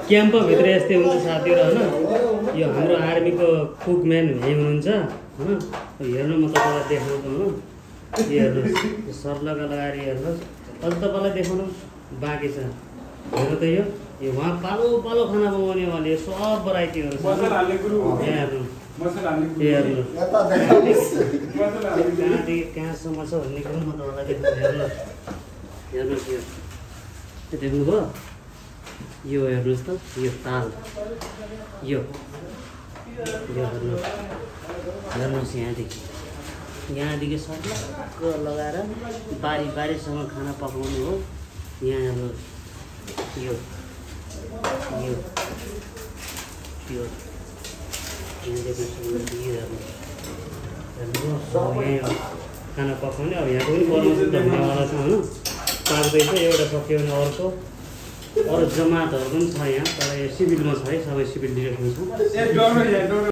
क्याम्पभित्र यस्तै हुन्छ साथीहरु हैन। यो हाम्रो आर्मीको कुकम्यान भाइ हुनुहुन्छ हैन। हेर्नु म तपाईलाई देखाउँछु हैन। यो हेर्नुस् सर्लगा लगाएर हेर्नुस्। अझ तपाईलाई देखाउनु बाँकी छ। हेर्नु त यो वहाँ पालो पालो खाना बनाउने वाले सब भराइटीहरु छ। मसला हाल्ने गुरु हेर्नु मसला हाल्ने हेर्नु यता देखाउनुस् मसला हाल्ने कहाँदेखि कहाँसम्म छ भन्ने कुरा म तपाईलाई देखाउँछु। हेर्नु हेर्नुस् यो देख्नुभयो। यो हेर्नुस् त यो ताल यो हेर्नुस् यहाँदेखि सर्लक्क लगाएर बारी बारीसँग खाना पकाउनु हो। यहाँ हेर्नुस् यो यो यो हेर्नुभयो। खाना पकाउने अब यहाँको पनि बनाउँछु भन्नेवाला छ हैन। पाक्दैछ एउटा सक्यो भने अर्को अरू जमातहरू पनि छ यहाँ। तर यो सिभिलमा छ है, सबै सिभिल डिरेक्सन छ।